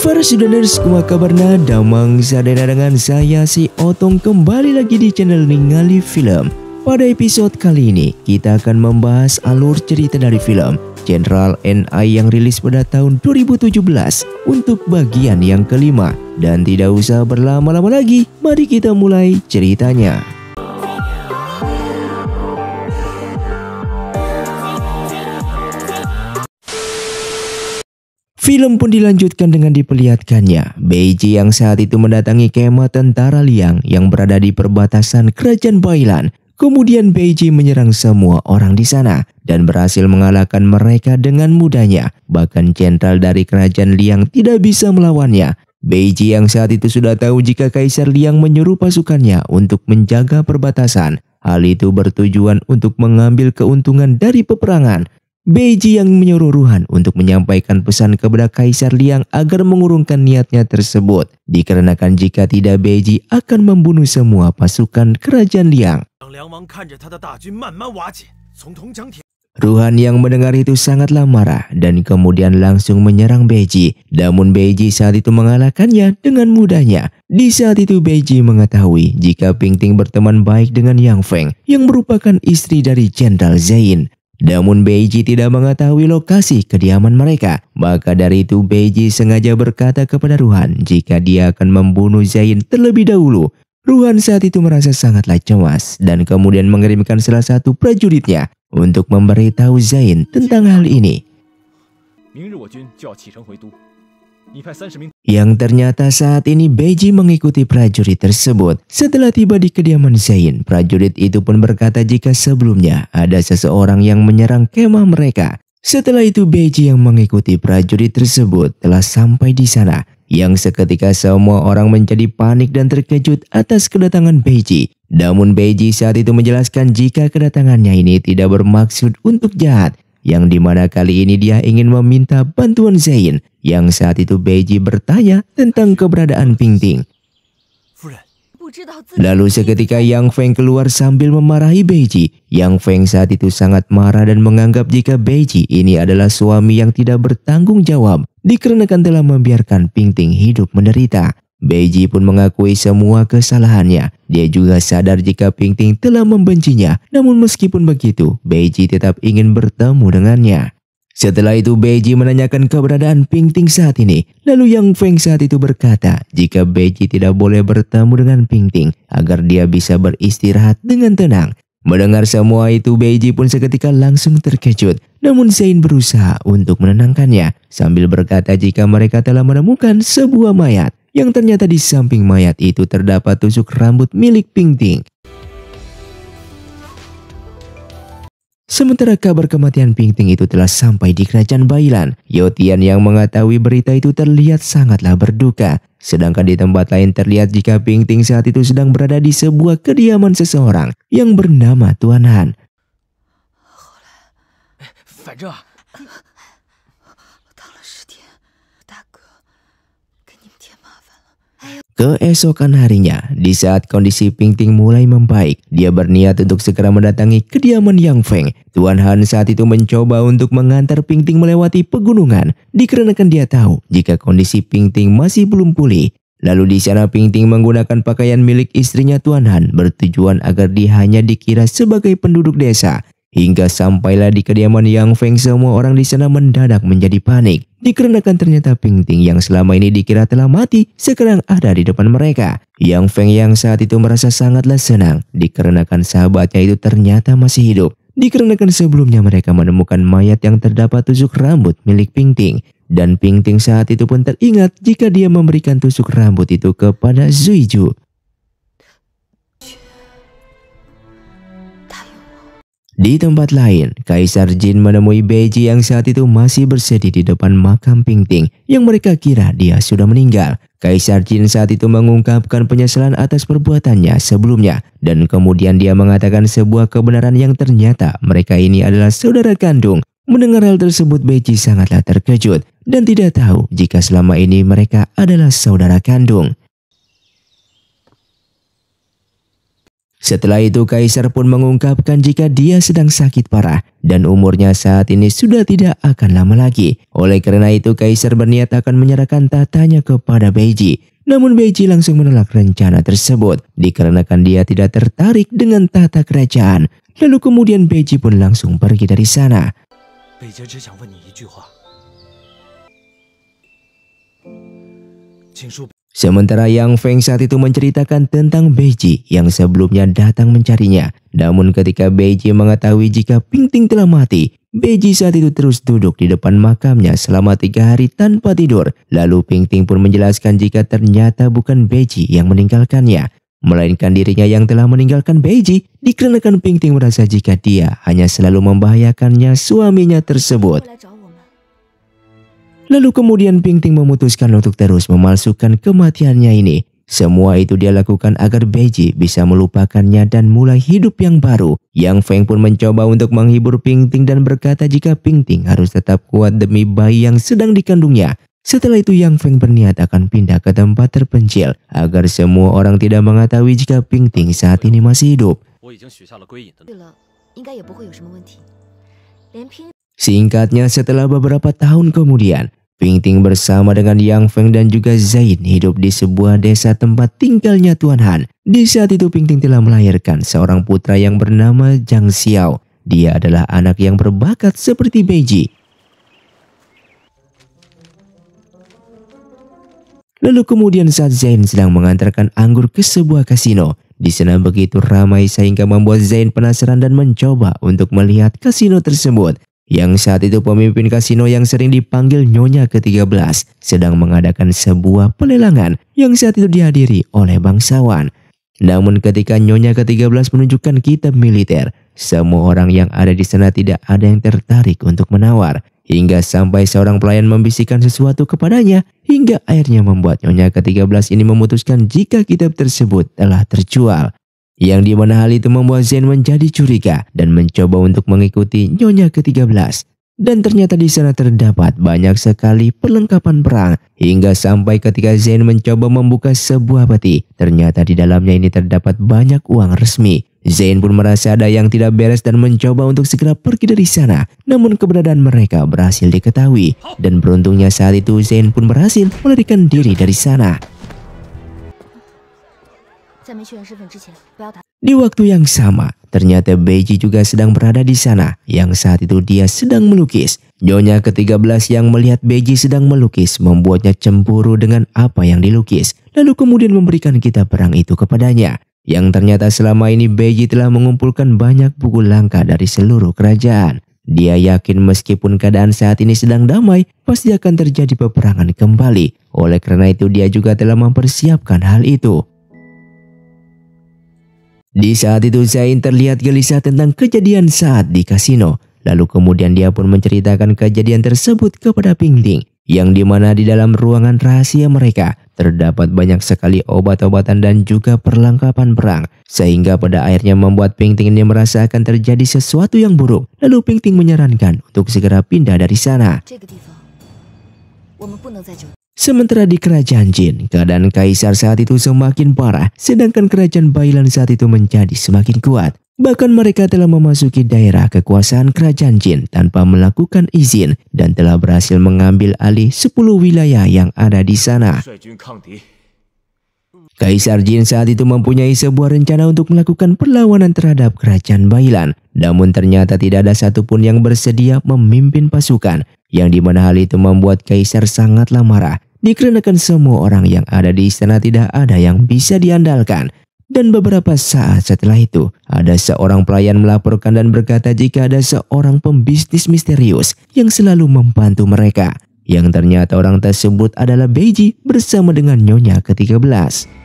Para Sudaners, kuma kabarna damang sadana dengan saya si Otong kembali lagi di channel Ningali Film. Pada episode kali ini kita akan membahas alur cerita dari film Jenderal NI yang rilis pada tahun 2017 untuk bagian yang kelima. Dan tidak usah berlama-lama lagi, mari kita mulai ceritanya. Film pun dilanjutkan dengan diperlihatkannya Beiji yang saat itu mendatangi kemah tentara Liang yang berada di perbatasan kerajaan Bailan. Kemudian Beiji menyerang semua orang di sana dan berhasil mengalahkan mereka dengan mudahnya. Bahkan jenderal dari kerajaan Liang tidak bisa melawannya. Beiji yang saat itu sudah tahu jika Kaisar Liang menyuruh pasukannya untuk menjaga perbatasan. Hal itu bertujuan untuk mengambil keuntungan dari peperangan. Beiji yang menyuruh Ruhan untuk menyampaikan pesan kepada Kaisar Liang agar mengurungkan niatnya tersebut. Dikarenakan jika tidak Beiji akan membunuh semua pasukan kerajaan Liang. Ruhan yang mendengar itu sangatlah marah dan kemudian langsung menyerang Beiji. Namun Beiji saat itu mengalahkannya dengan mudahnya. Di saat itu Beiji mengetahui jika Pingting berteman baik dengan Yang Feng yang merupakan istri dari Jenderal Zain. Namun Beiji tidak mengetahui lokasi kediaman mereka. Maka dari itu Beiji sengaja berkata kepada Ruhan jika dia akan membunuh Zain terlebih dahulu. Ruhan saat itu merasa sangatlah cemas dan kemudian mengirimkan salah satu prajuritnya untuk memberitahu Zain tentang hal ini. Yang ternyata saat ini Beiji mengikuti prajurit tersebut. Setelah tiba di kediaman Zain, prajurit itu pun berkata jika sebelumnya ada seseorang yang menyerang kemah mereka. Setelah itu Beiji yang mengikuti prajurit tersebut telah sampai di sana. Yang seketika semua orang menjadi panik dan terkejut atas kedatangan Beiji. Namun Beiji saat itu menjelaskan jika kedatangannya ini tidak bermaksud untuk jahat. Yang dimana kali ini dia ingin meminta bantuan Zain. Yang saat itu Beiji bertanya tentang keberadaan Pingting. Lalu seketika Yang Feng keluar sambil memarahi Beiji. Yang Feng saat itu sangat marah dan menganggap jika Beiji ini adalah suami yang tidak bertanggung jawab. Dikarenakan telah membiarkan Pingting hidup menderita. Beiji pun mengakui semua kesalahannya. Dia juga sadar jika Pingting telah membencinya. Namun meskipun begitu, Beiji tetap ingin bertemu dengannya. Setelah itu Beiji menanyakan keberadaan Pingting saat ini. Lalu Yang Feng saat itu berkata jika Beiji tidak boleh bertemu dengan Pingting agar dia bisa beristirahat dengan tenang. Mendengar semua itu Beiji pun seketika langsung terkejut. Namun Zain berusaha untuk menenangkannya sambil berkata jika mereka telah menemukan sebuah mayat. Yang ternyata di samping mayat itu terdapat tusuk rambut milik Pingting. Sementara kabar kematian Pingting itu telah sampai di kerajaan Bailan. Yotian yang mengetahui berita itu terlihat sangatlah berduka. Sedangkan di tempat lain terlihat jika Pingting saat itu sedang berada di sebuah kediaman seseorang yang bernama Tuan Han. Keesokan harinya, di saat kondisi Pingting mulai membaik, dia berniat untuk segera mendatangi kediaman Yang Feng. Tuan Han saat itu mencoba untuk mengantar Pingting melewati pegunungan, dikarenakan dia tahu jika kondisi Pingting masih belum pulih. Lalu di sana Pingting menggunakan pakaian milik istrinya Tuan Han bertujuan agar dia hanya dikira sebagai penduduk desa. Hingga sampailah di kediaman Yang Feng, semua orang di sana mendadak menjadi panik. Dikarenakan ternyata Pingting yang selama ini dikira telah mati sekarang ada di depan mereka. Yang Feng yang saat itu merasa sangatlah senang dikarenakan sahabatnya itu ternyata masih hidup. Dikarenakan sebelumnya mereka menemukan mayat yang terdapat tusuk rambut milik Pingting. Dan Pingting saat itu pun teringat jika dia memberikan tusuk rambut itu kepada Zuiju. Di tempat lain, Kaisar Jin menemui Beiji yang saat itu masih bersedih di depan makam Pingting yang mereka kira dia sudah meninggal. Kaisar Jin saat itu mengungkapkan penyesalan atas perbuatannya sebelumnya dan kemudian dia mengatakan sebuah kebenaran yang ternyata mereka ini adalah saudara kandung. Mendengar hal tersebut Beiji sangatlah terkejut dan tidak tahu jika selama ini mereka adalah saudara kandung. Setelah itu Kaisar pun mengungkapkan jika dia sedang sakit parah dan umurnya saat ini sudah tidak akan lama lagi. Oleh karena itu Kaisar berniat akan menyerahkan tahtanya kepada Beiji. Namun Beiji langsung menolak rencana tersebut dikarenakan dia tidak tertarik dengan tahta kerajaan. Lalu kemudian Beiji pun langsung pergi dari sana. Sementara Yang Feng saat itu menceritakan tentang Beiji yang sebelumnya datang mencarinya. Namun ketika Beiji mengetahui jika Pingting telah mati, Beiji saat itu terus duduk di depan makamnya selama 3 hari tanpa tidur. Lalu Pingting pun menjelaskan jika ternyata bukan Beiji yang meninggalkannya, melainkan dirinya yang telah meninggalkan Beiji dikarenakan Pingting merasa jika dia hanya selalu membahayakannya suaminya tersebut. Lalu kemudian Pingting memutuskan untuk terus memalsukan kematiannya ini. Semua itu dia lakukan agar Beiji bisa melupakannya dan mulai hidup yang baru. Yang Feng pun mencoba untuk menghibur Pingting dan berkata jika Pingting harus tetap kuat demi bayi yang sedang dikandungnya. Setelah itu Yang Feng berniat akan pindah ke tempat terpencil agar semua orang tidak mengetahui jika Pingting saat ini masih hidup. Singkatnya setelah beberapa tahun kemudian, Pingting bersama dengan Yang Feng dan juga Zain hidup di sebuah desa tempat tinggalnya Tuan Han. Di saat itu Pingting telah melahirkan seorang putra yang bernama Zhang Xiao. Dia adalah anak yang berbakat seperti Beiji. Lalu kemudian saat Zain sedang mengantarkan anggur ke sebuah kasino, di sana begitu ramai sehingga membuat Zain penasaran dan mencoba untuk melihat kasino tersebut. Yang saat itu pemimpin kasino yang sering dipanggil Nyonya ke-13 sedang mengadakan sebuah pelelangan yang saat itu dihadiri oleh bangsawan. Namun ketika Nyonya ke-13 menunjukkan kitab militer, semua orang yang ada di sana tidak ada yang tertarik untuk menawar. Hingga sampai seorang pelayan membisikkan sesuatu kepadanya hingga akhirnya membuat Nyonya ke-13 ini memutuskan jika kitab tersebut telah terjual. Yang dimana hal itu membuat Zain menjadi curiga dan mencoba untuk mengikuti Nyonya ke-13. Dan ternyata di sana terdapat banyak sekali perlengkapan perang. Hingga sampai ketika Zain mencoba membuka sebuah peti, ternyata di dalamnya ini terdapat banyak uang resmi. Zain pun merasa ada yang tidak beres dan mencoba untuk segera pergi dari sana. Namun keberadaan mereka berhasil diketahui. Dan beruntungnya saat itu Zain pun berhasil melarikan diri dari sana. Di waktu yang sama, ternyata Beiji juga sedang berada di sana, yang saat itu dia sedang melukis. Nyonya ke-13 yang melihat Beiji sedang melukis membuatnya cemburu dengan apa yang dilukis, lalu kemudian memberikan kitab perang itu kepadanya. Yang ternyata selama ini Beiji telah mengumpulkan banyak buku langka dari seluruh kerajaan. Dia yakin meskipun keadaan saat ini sedang damai, pasti akan terjadi peperangan kembali. Oleh karena itu dia juga telah mempersiapkan hal itu. Di saat itu Zain terlihat gelisah tentang kejadian saat di kasino. Lalu kemudian dia pun menceritakan kejadian tersebut kepada Pingting. Yang dimana di dalam ruangan rahasia mereka terdapat banyak sekali obat-obatan dan juga perlengkapan perang. Sehingga pada akhirnya membuat Pingting ini merasa akan terjadi sesuatu yang buruk. Lalu Pingting menyarankan untuk segera pindah dari sana. Sementara di kerajaan Jin, keadaan Kaisar saat itu semakin parah, sedangkan kerajaan Bailan saat itu menjadi semakin kuat. Bahkan mereka telah memasuki daerah kekuasaan kerajaan Jin tanpa melakukan izin dan telah berhasil mengambil alih 10 wilayah yang ada di sana. Kaisar Jin saat itu mempunyai sebuah rencana untuk melakukan perlawanan terhadap kerajaan Bailan. Namun ternyata tidak ada satupun yang bersedia memimpin pasukan. Yang dimana hal itu membuat Kaisar sangatlah marah. Dikarenakan semua orang yang ada di istana tidak ada yang bisa diandalkan. Dan beberapa saat setelah itu, ada seorang pelayan melaporkan dan berkata jika ada seorang pembisnis misterius yang selalu membantu mereka. Yang ternyata orang tersebut adalah Beiji bersama dengan Nyonya ke-13.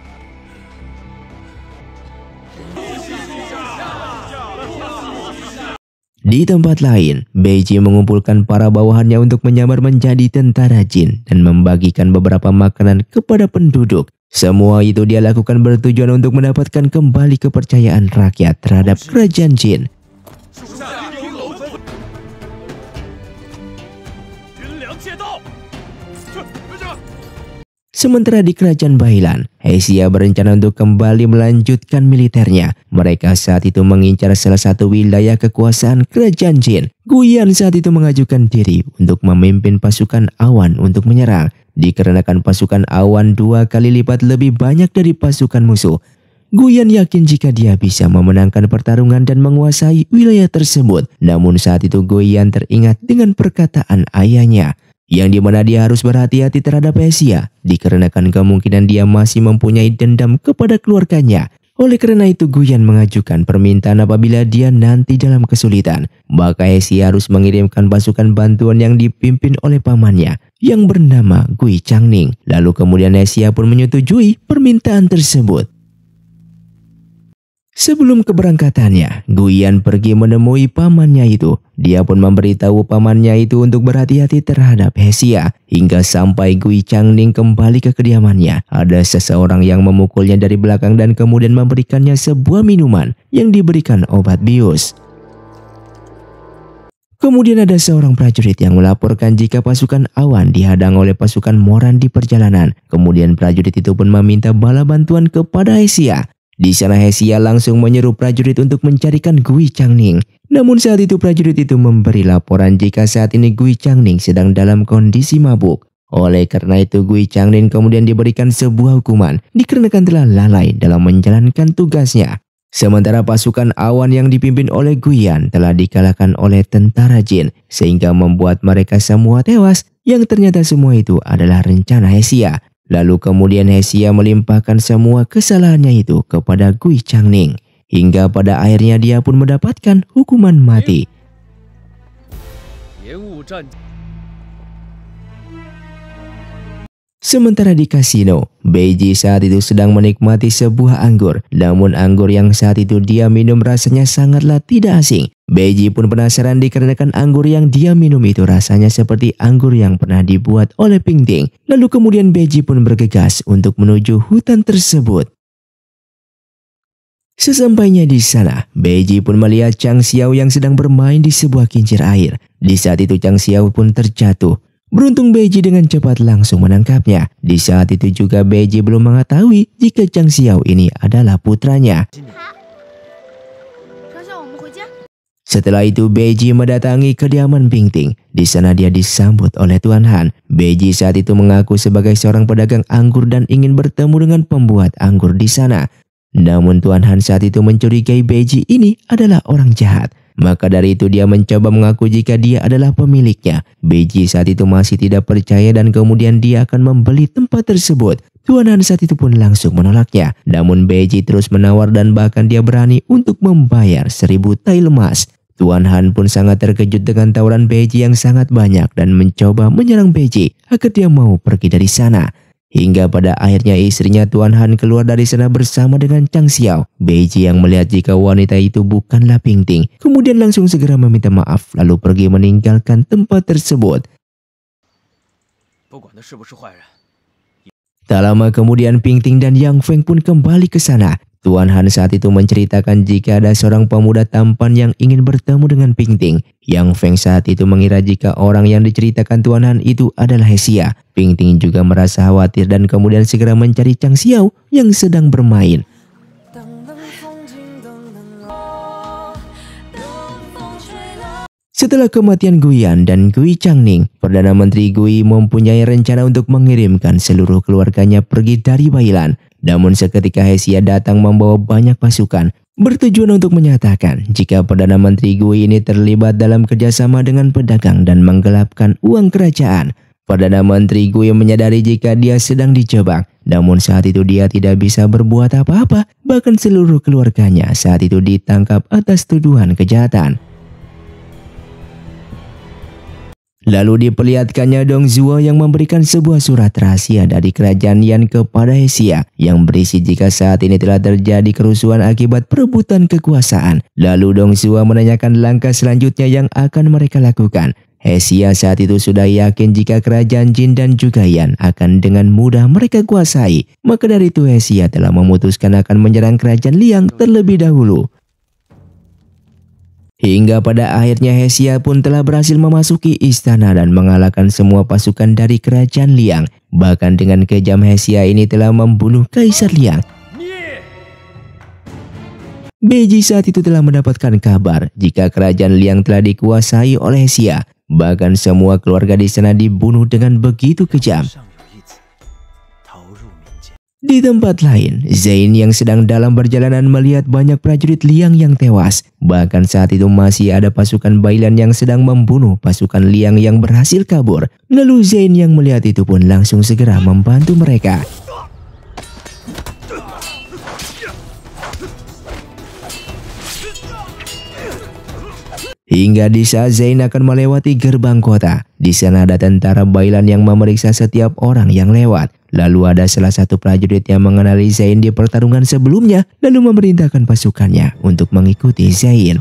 Di tempat lain, Beiji mengumpulkan para bawahannya untuk menyamar menjadi tentara Jin dan membagikan beberapa makanan kepada penduduk. Semua itu dia lakukan bertujuan untuk mendapatkan kembali kepercayaan rakyat terhadap kerajaan Jin. Sementara di kerajaan Bailan, Hesia berencana untuk kembali melanjutkan militernya. Mereka saat itu mengincar salah satu wilayah kekuasaan kerajaan Jin. Guyan saat itu mengajukan diri untuk memimpin pasukan Awan untuk menyerang. Dikarenakan pasukan Awan 2 kali lipat lebih banyak dari pasukan musuh, Guyan yakin jika dia bisa memenangkan pertarungan dan menguasai wilayah tersebut. Namun saat itu Guyan teringat dengan perkataan ayahnya, yang dimana dia harus berhati-hati terhadap Hesia, dikarenakan kemungkinan dia masih mempunyai dendam kepada keluarganya. Oleh karena itu Guyan mengajukan permintaan apabila dia nanti dalam kesulitan, maka Hesia harus mengirimkan pasukan bantuan yang dipimpin oleh pamannya yang bernama Gui Changning. Lalu kemudian Hesia pun menyetujui permintaan tersebut. Sebelum keberangkatannya, Guyan pergi menemui pamannya itu. Dia pun memberitahu pamannya itu untuk berhati-hati terhadap Hesia. Hingga sampai Gui Changning kembali ke kediamannya, ada seseorang yang memukulnya dari belakang dan kemudian memberikannya sebuah minuman yang diberikan obat bius. Kemudian ada seorang prajurit yang melaporkan jika pasukan Awan dihadang oleh pasukan Moran di perjalanan. Kemudian prajurit itu pun meminta bala bantuan kepada Hesia. Di sana Hesia langsung menyeru prajurit untuk mencarikan Gui Changning. Namun saat itu prajurit itu memberi laporan jika saat ini Gui Changning sedang dalam kondisi mabuk. Oleh karena itu Gui Changning kemudian diberikan sebuah hukuman dikarenakan telah lalai dalam menjalankan tugasnya. Sementara pasukan Awan yang dipimpin oleh Guyan telah dikalahkan oleh tentara Jin sehingga membuat mereka semua tewas, yang ternyata semua itu adalah rencana Hesia. Lalu kemudian Hesia melimpahkan semua kesalahannya itu kepada Gui Changning. Hingga pada akhirnya dia pun mendapatkan hukuman mati. Sementara di kasino, Beiji saat itu sedang menikmati sebuah anggur. Namun anggur yang saat itu dia minum rasanya sangatlah tidak asing. Beiji pun penasaran dikarenakan anggur yang dia minum itu rasanya seperti anggur yang pernah dibuat oleh Ping Ting. Lalu kemudian Beiji pun bergegas untuk menuju hutan tersebut. Sesampainya di sana, Beiji pun melihat Chang Xiao yang sedang bermain di sebuah kincir air. Di saat itu Chang Xiao pun terjatuh. Beruntung Beiji dengan cepat langsung menangkapnya. Di saat itu juga Beiji belum mengetahui jika Chang Xiao ini adalah putranya. Setelah itu Beiji mendatangi kediaman Ping Ting. Di sana dia disambut oleh Tuan Han. Beiji saat itu mengaku sebagai seorang pedagang anggur dan ingin bertemu dengan pembuat anggur di sana. Namun Tuan Han saat itu mencurigai Beiji ini adalah orang jahat. Maka dari itu dia mencoba mengaku jika dia adalah pemiliknya. Beiji saat itu masih tidak percaya dan kemudian dia akan membeli tempat tersebut. Tuan Han saat itu pun langsung menolaknya. Namun Beiji terus menawar dan bahkan dia berani untuk membayar 1000 tael emas. Tuan Han pun sangat terkejut dengan tawaran Beiji yang sangat banyak dan mencoba menyerang Beiji agar dia mau pergi dari sana. Hingga pada akhirnya istrinya Tuan Han keluar dari sana bersama dengan Chang Xiao. Beiji yang melihat jika wanita itu bukanlah Ping Ting, kemudian langsung segera meminta maaf lalu pergi meninggalkan tempat tersebut. Tak lama kemudian Ping Ting dan Yang Feng pun kembali ke sana. Tuan Han saat itu menceritakan jika ada seorang pemuda tampan yang ingin bertemu dengan Ping Ting. Yang Feng saat itu mengira jika orang yang diceritakan Tuan Han itu adalah Hesia. Ping Ting juga merasa khawatir dan kemudian segera mencari Chang Xiao yang sedang bermain. Setelah kematian Guyan dan Gui Changning, Perdana Menteri Gui mempunyai rencana untuk mengirimkan seluruh keluarganya pergi dari Bailan. Namun seketika Hesia datang membawa banyak pasukan, bertujuan untuk menyatakan jika Perdana Menteri Gui ini terlibat dalam kerjasama dengan pedagang dan menggelapkan uang kerajaan. Perdana Menteri Gui menyadari jika dia sedang dijebak, namun saat itu dia tidak bisa berbuat apa-apa. Bahkan seluruh keluarganya saat itu ditangkap atas tuduhan kejahatan. Lalu diperlihatkannya Dong Zhuo yang memberikan sebuah surat rahasia dari kerajaan Yan kepada Hesia yang berisi jika saat ini telah terjadi kerusuhan akibat perebutan kekuasaan. Lalu Dong Zhuo menanyakan langkah selanjutnya yang akan mereka lakukan. Hesia saat itu sudah yakin jika kerajaan Jin dan juga Yan akan dengan mudah mereka kuasai. Maka dari itu Hesia telah memutuskan akan menyerang kerajaan Liang terlebih dahulu. Hingga pada akhirnya Hesia pun telah berhasil memasuki istana dan mengalahkan semua pasukan dari kerajaan Liang. Bahkan dengan kejam Hesia ini telah membunuh Kaisar Liang. Beiji saat itu telah mendapatkan kabar jika kerajaan Liang telah dikuasai oleh Hesia. Bahkan semua keluarga di sana dibunuh dengan begitu kejam. Di tempat lain, Zain yang sedang dalam perjalanan melihat banyak prajurit Liang yang tewas. Bahkan saat itu masih ada pasukan Bailan yang sedang membunuh pasukan Liang yang berhasil kabur. Lalu Zain yang melihat itu pun langsung segera membantu mereka. Hingga di saat Zain akan melewati gerbang kota, di sana ada tentara Bailan yang memeriksa setiap orang yang lewat. Lalu ada salah satu prajurit yang mengenali Zain di pertarungan sebelumnya, lalu memerintahkan pasukannya untuk mengikuti Zain.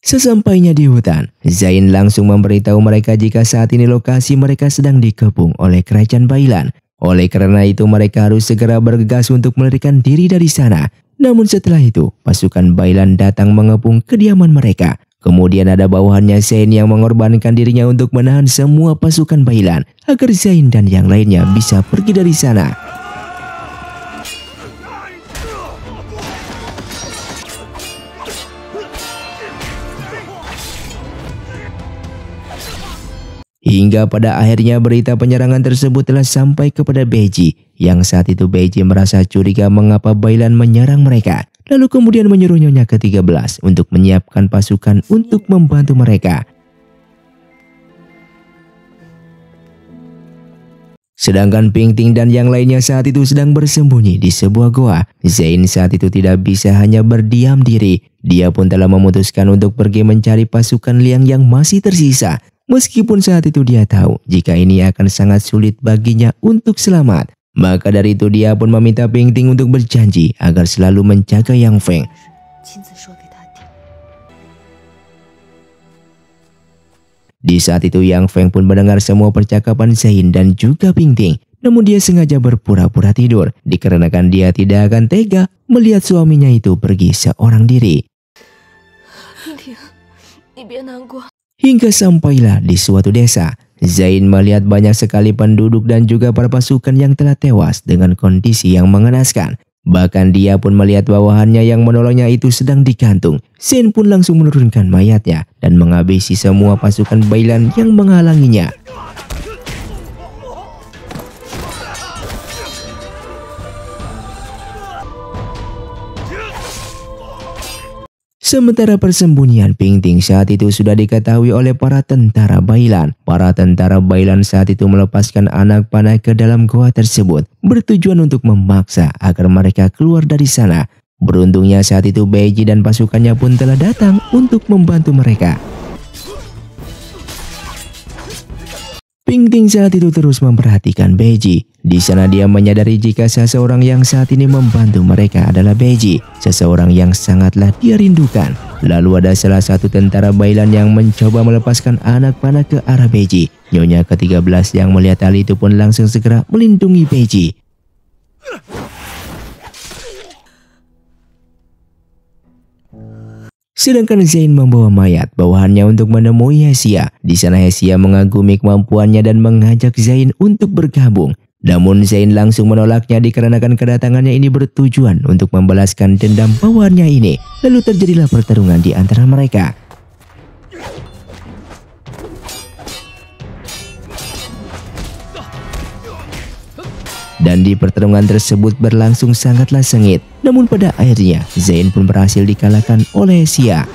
Sesampainya di hutan, Zain langsung memberitahu mereka jika saat ini lokasi mereka sedang dikepung oleh kerajaan Bailan. Oleh karena itu mereka harus segera bergegas untuk melarikan diri dari sana. Namun setelah itu, pasukan Bailan datang mengepung kediaman mereka. Kemudian ada bawahannya Zain yang mengorbankan dirinya untuk menahan semua pasukan Bailan agar Zain dan yang lainnya bisa pergi dari sana. Hingga pada akhirnya berita penyerangan tersebut telah sampai kepada Beiji. Yang saat itu Beiji merasa curiga mengapa Bailan menyerang mereka. Lalu kemudian menyuruh Nyonya ke-13 untuk menyiapkan pasukan untuk membantu mereka. Sedangkan Pingting dan yang lainnya saat itu sedang bersembunyi di sebuah goa. Zain saat itu tidak bisa hanya berdiam diri. Dia pun telah memutuskan untuk pergi mencari pasukan Liang yang masih tersisa. Meskipun saat itu dia tahu jika ini akan sangat sulit baginya untuk selamat. Maka dari itu dia pun meminta Pingting untuk berjanji agar selalu menjaga Yang Feng. Di saat itu Yang Feng pun mendengar semua percakapan Zain dan juga Pingting. Namun dia sengaja berpura-pura tidur dikarenakan dia tidak akan tega melihat suaminya itu pergi seorang diri. Hingga sampailah di suatu desa, Zain melihat banyak sekali penduduk dan juga para pasukan yang telah tewas dengan kondisi yang mengenaskan. Bahkan dia pun melihat bawahannya yang menolongnya itu sedang digantung. Zain pun langsung menurunkan mayatnya dan menghabisi semua pasukan Bailan yang menghalanginya. Sementara persembunyian Pingting saat itu sudah diketahui oleh para tentara Bailan. Para tentara Bailan saat itu melepaskan anak panah ke dalam goa tersebut, bertujuan untuk memaksa agar mereka keluar dari sana. Beruntungnya saat itu Beiji dan pasukannya pun telah datang untuk membantu mereka. Pingting saat itu terus memperhatikan Beiji. Di sana dia menyadari jika seseorang yang saat ini membantu mereka adalah Beiji, seseorang yang sangatlah dia rindukan. Lalu ada salah satu tentara Bailan yang mencoba melepaskan anak panah ke arah Beiji. Nyonya ke-13 yang melihat hal itu pun langsung segera melindungi Beiji. Sedangkan Zain membawa mayat bawahannya untuk menemui Hesia. Di sana Hesia mengagumi kemampuannya dan mengajak Zain untuk bergabung. Namun Zain langsung menolaknya dikarenakan kedatangannya ini bertujuan untuk membalaskan dendam bawahannya ini. Lalu terjadilah pertarungan di antara mereka. Dan di pertarungan tersebut berlangsung sangatlah sengit. Namun pada akhirnya Zain pun berhasil dikalahkan oleh Hesia.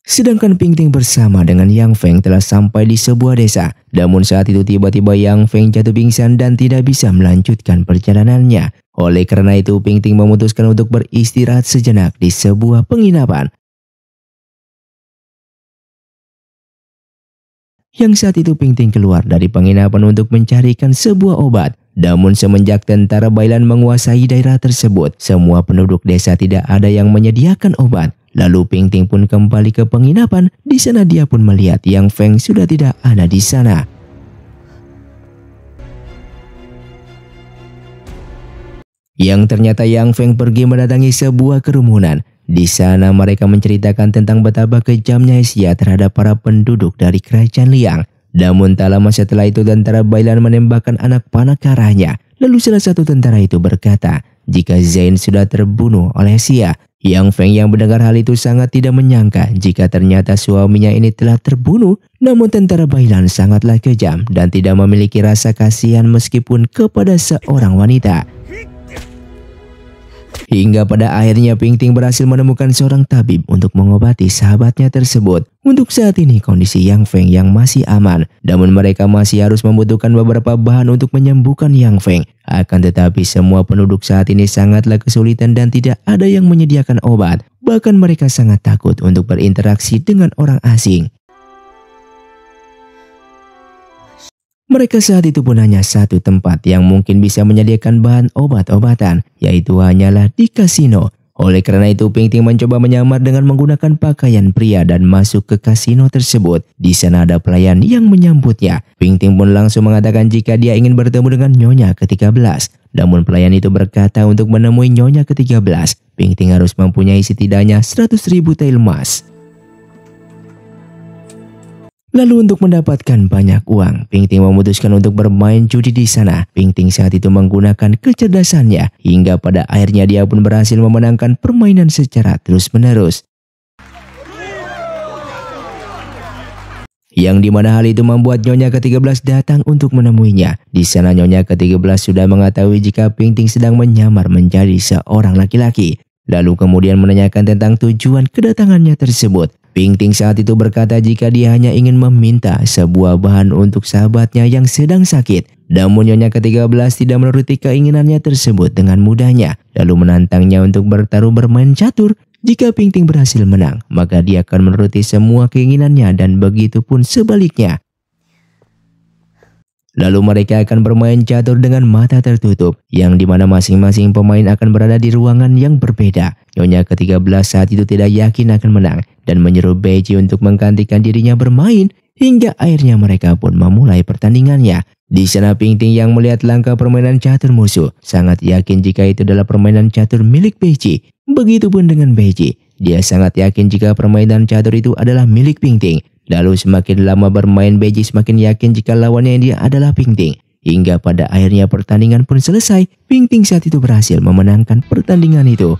Sedangkan Pingting bersama dengan Yang Feng telah sampai di sebuah desa. Namun saat itu tiba-tiba Yang Feng jatuh pingsan dan tidak bisa melanjutkan perjalanannya. Oleh karena itu Pingting memutuskan untuk beristirahat sejenak di sebuah penginapan. Yang saat itu Pingting keluar dari penginapan untuk mencarikan sebuah obat. Namun semenjak tentara Bailan menguasai daerah tersebut, semua penduduk desa tidak ada yang menyediakan obat. Lalu Pingting pun kembali ke penginapan. Di sana dia pun melihat Yang Feng sudah tidak ada di sana. yang ternyata Yang Feng pergi mendatangi sebuah kerumunan. Di sana mereka menceritakan tentang betapa kejamnya Xia terhadap para penduduk dari kerajaan Liang. Namun tak lama setelah itu tentara Bailan menembakkan anak panah ke arahnya. Lalu salah satu tentara itu berkata, jika Zain sudah terbunuh oleh Xia. Yang Feng yang mendengar hal itu sangat tidak menyangka jika ternyata suaminya ini telah terbunuh. Namun tentara Bailan sangatlah kejam dan tidak memiliki rasa kasihan meskipun kepada seorang wanita. Hingga pada akhirnya Ping Ting berhasil menemukan seorang tabib untuk mengobati sahabatnya tersebut. Untuk saat ini kondisi Yang Feng yang masih aman, namun mereka masih harus membutuhkan beberapa bahan untuk menyembuhkan Yang Feng. Akan tetapi semua penduduk saat ini sangatlah kesulitan dan tidak ada yang menyediakan obat. Bahkan mereka sangat takut untuk berinteraksi dengan orang asing. Mereka saat itu pun hanya satu tempat yang mungkin bisa menyediakan bahan obat-obatan, yaitu hanyalah di kasino. Oleh karena itu Ping Ting mencoba menyamar dengan menggunakan pakaian pria dan masuk ke kasino tersebut. Di sana ada pelayan yang menyambutnya. Ping Ting pun langsung mengatakan jika dia ingin bertemu dengan Nyonya ke-13. Namun pelayan itu berkata untuk menemui Nyonya ke-13, Ping Ting harus mempunyai setidaknya 100.000 tael emas. Lalu untuk mendapatkan banyak uang, Ping Ting memutuskan untuk bermain judi di sana. Ping Ting saat itu menggunakan kecerdasannya hingga pada akhirnya dia pun berhasil memenangkan permainan secara terus-menerus. Yang dimana hal itu membuat Nyonya ke-13 datang untuk menemuinya. Di sana Nyonya ke-13 sudah mengetahui jika Ping Ting sedang menyamar menjadi seorang laki-laki. Lalu kemudian menanyakan tentang tujuan kedatangannya tersebut. Ping Ting saat itu berkata jika dia hanya ingin meminta sebuah bahan untuk sahabatnya yang sedang sakit. Namun Nyonya ke-13 tidak menuruti keinginannya tersebut dengan mudahnya. Lalu menantangnya untuk bertaruh bermain catur. Jika Ping Ting berhasil menang, maka dia akan menuruti semua keinginannya dan begitu pun sebaliknya. Lalu mereka akan bermain catur dengan mata tertutup, yang dimana masing-masing pemain akan berada di ruangan yang berbeda. Nyonya ke-13 saat itu tidak yakin akan menang dan menyuruh Beiji untuk menggantikan dirinya bermain, hingga akhirnya mereka pun memulai pertandingannya. Di sana Ping Ting yang melihat langkah permainan catur musuh sangat yakin jika itu adalah permainan catur milik Beiji. Begitupun dengan Beiji, dia sangat yakin jika permainan catur itu adalah milik Ping Ting. Lalu semakin lama bermain Beiji semakin yakin jika lawannya dia adalah Ping Ting. Hingga pada akhirnya pertandingan pun selesai. Ping Ting saat itu berhasil memenangkan pertandingan itu.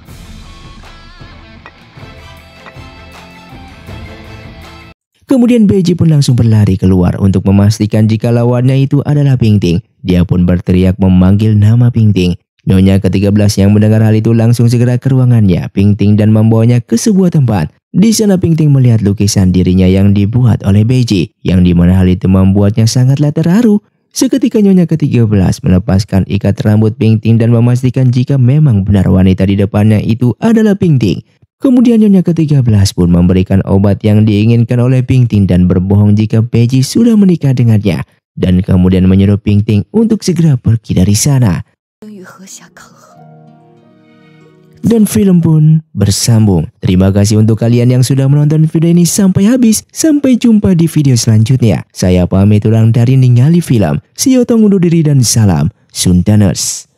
Kemudian Beiji pun langsung berlari keluar untuk memastikan jika lawannya itu adalah Ping Ting. Dia pun berteriak memanggil nama Ping Ting. Nyonya ke-13 yang mendengar hal itu langsung segera ke ruangannya Ping Ting dan membawanya ke sebuah tempat. Di sana Ping Ting melihat lukisan dirinya yang dibuat oleh Beiji, yang dimana hal itu membuatnya sangatlah terharu. Seketika Nyonya ke-13 melepaskan ikat rambut Ping Ting dan memastikan jika memang benar wanita di depannya itu adalah Ping Ting. Kemudian Nyonya ke-13 pun memberikan obat yang diinginkan oleh Ping Ting dan berbohong jika Beiji sudah menikah dengannya. Dan kemudian menyuruh Ping Ting untuk segera pergi dari sana. Dan film pun bersambung. Terima kasih untuk kalian yang sudah menonton video ini sampai habis. Sampai jumpa di video selanjutnya. Saya pamit ulang dari Ningali Film. See you, undur diri dan salam Sundaners.